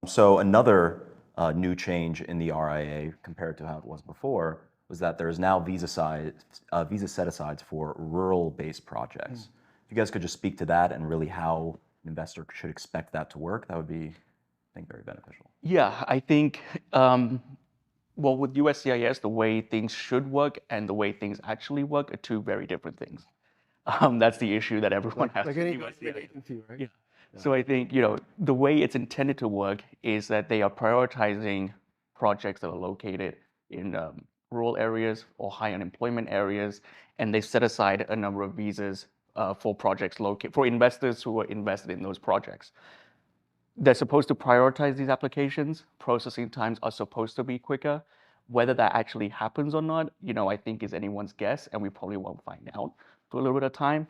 So another new change in the RIA compared to how it was before was that there is now visa set-asides for rural-based projects. If you guys could just speak to that and really how an investor should expect that to work, that would be, I think, very beneficial. Yeah, I think, well, with USCIS, the way things should work and the way things actually work are two very different things. That's the issue that everyone has Like with any USCIS. agency, right? Yeah. So I think, the way it's intended to work is that they are prioritizing projects that are located in rural areas or high unemployment areas, and they set aside a number of visas for projects for investors who are invested in those projects. They're supposed to prioritize these applications. Processing times are supposed to be quicker. Whether that actually happens or not, I think is anyone's guess, and we probably won't find out for a little bit of time.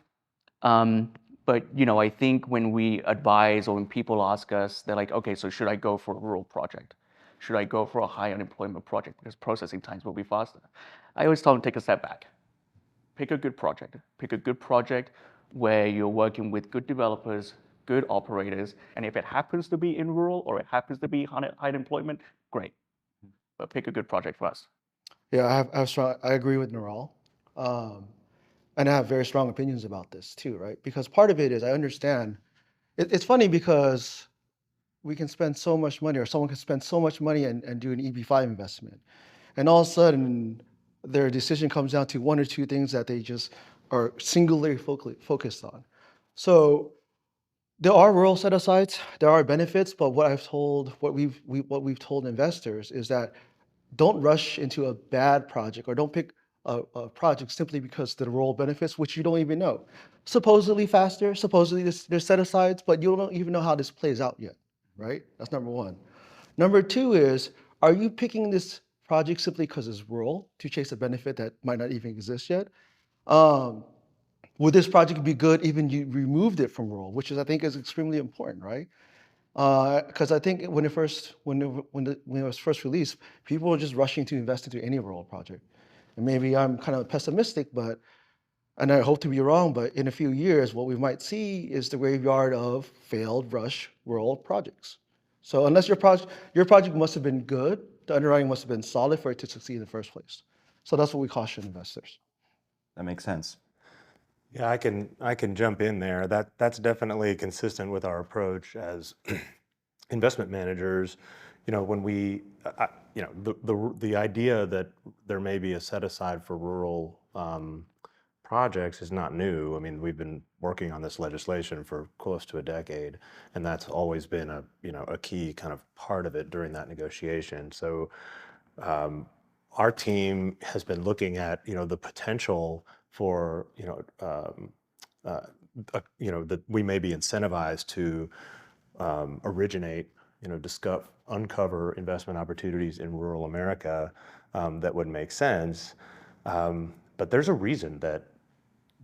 But I think when we advise or when people ask us, they're like, okay, so should I go for a rural project? Should I go for a high unemployment project because processing times will be faster? I always tell them take a step back. Pick a good project. Pick a good project where you're working with good developers, good operators, and if it happens to be in rural or it happens to be high unemployment, great. But pick a good project for us. Yeah, I agree with Niral. Um, and I have very strong opinions about this too, right? Because part of it is I understand. It's funny because we can spend so much money, or someone can spend so much money and do an EB-5 investment. And all of a sudden, their decision comes down to one or two things that they just are singularly focused on. So there are rural set-asides, there are benefits, but what we've told investors is that don't rush into a bad project, or don't pick a project simply because of the rural benefits, which you don't even know. Supposedly faster, supposedly there's set-asides, but you don't even know how this plays out yet, right? That's number one. Number two is, are you picking this project simply because it's rural to chase a benefit that might not even exist yet? Um, would this project be good even you removed it from rural, which is I think is extremely important, right? Because I think when it was first released, people were just rushing to invest into any rural project. And maybe I'm kind of pessimistic, and I hope to be wrong, but in a few years, what we might see is the graveyard of failed rush rural projects. So unless your project must have been good, the underwriting must have been solid for it to succeed in the first place. So that's what we caution investors. That makes sense. Yeah, I can jump in there. That's definitely consistent with our approach as investment managers. When we, the idea that there may be a set aside for rural projects is not new. I mean, we've been working on this legislation for close to a decade, and that's always been a key kind of part of it during that negotiation. So our team has been looking at the potential for that we may be incentivized to originate, uncover investment opportunities in rural America that would make sense. But there's a reason that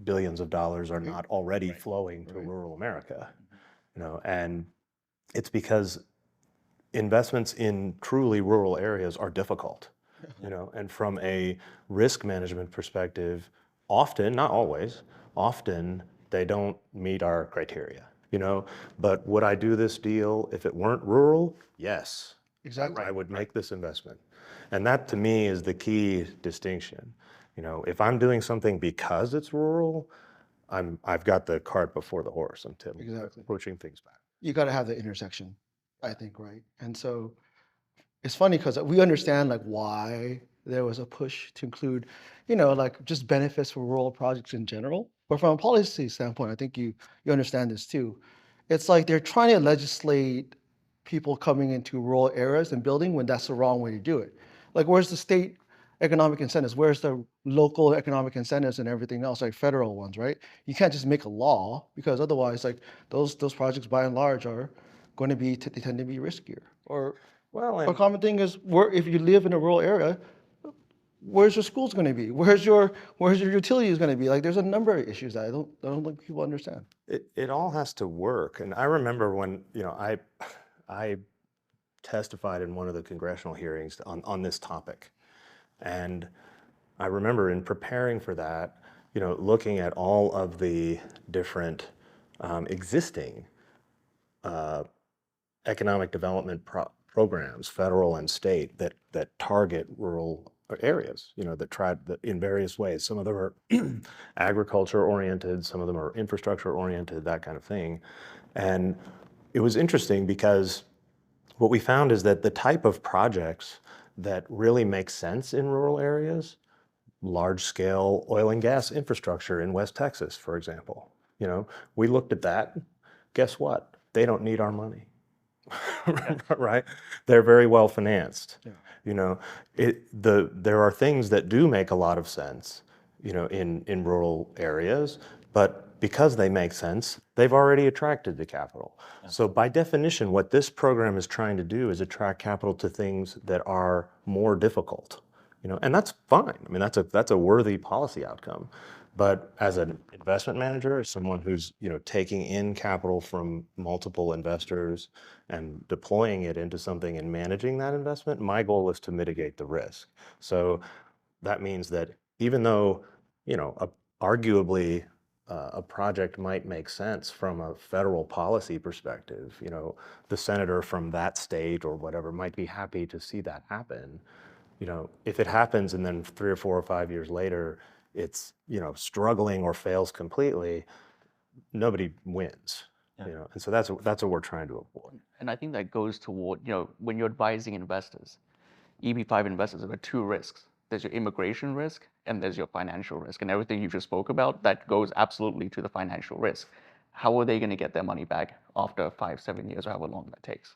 billions of dollars are not already flowing to rural America, and it's because investments in truly rural areas are difficult, and from a risk management perspective, often, not always, often they don't meet our criteria, but would I do this deal if it weren't rural? Yes. Exactly. I would make this investment. And that to me is the key distinction. If I'm doing something because it's rural, I've got the cart before the horse. I'm Exactly. approaching things back. You got to have the intersection, I think, right? And so it's funny because we understand like why there was a push to include, like just benefits for rural projects in general. But from a policy standpoint, I think you understand this too. It's like they're trying to legislate people coming into rural areas and building when that's the wrong way to do it. Like, where's the state economic incentives? Where's the local economic incentives and everything else, like federal ones, right? You can't just make a law because otherwise, like those projects by and large are going to be they tend to be riskier. Or Well, a common thing is if you live in a rural area, where's your schools going to be? Where's your utilities going to be? Like, there's a number of issues that I don't think people understand. it all has to work. And I remember when, I testified in one of the congressional hearings on this topic. And I remember in preparing for that, looking at all of the different existing economic development programs, federal and state, that target rural areas, that try that in various ways. Some of them are agriculture oriented, some of them are infrastructure oriented, that kind of thing. And it was interesting because what we found is that the type of projects that really make sense in rural areas, large scale oil and gas infrastructure in West Texas, for example, we looked at that. Guess what? They don't need our money. Right? They're very well financed. Yeah. There are things that do make a lot of sense, in rural areas, but because they make sense, they've already attracted the capital. Yeah. So by definition, what this program is trying to do is attract capital to things that are more difficult, and that's fine. I mean, that's a worthy policy outcome. But as an investment manager, as someone who's taking in capital from multiple investors and deploying it into something and managing that investment, my goal is to mitigate the risk. So that means that even though arguably a project might make sense from a federal policy perspective, the senator from that state or whatever might be happy to see that happen. If it happens and then 3 or 4 or 5 years later, it's struggling or fails completely, nobody wins. Yeah. And so that's what we're trying to avoid. And I think that goes toward, when you're advising investors, EB-5 investors, there are 2 risks. There's your immigration risk and there's your financial risk. And everything you just spoke about, that goes absolutely to the financial risk. How are they going to get their money back after 5, 7 years or however long that takes?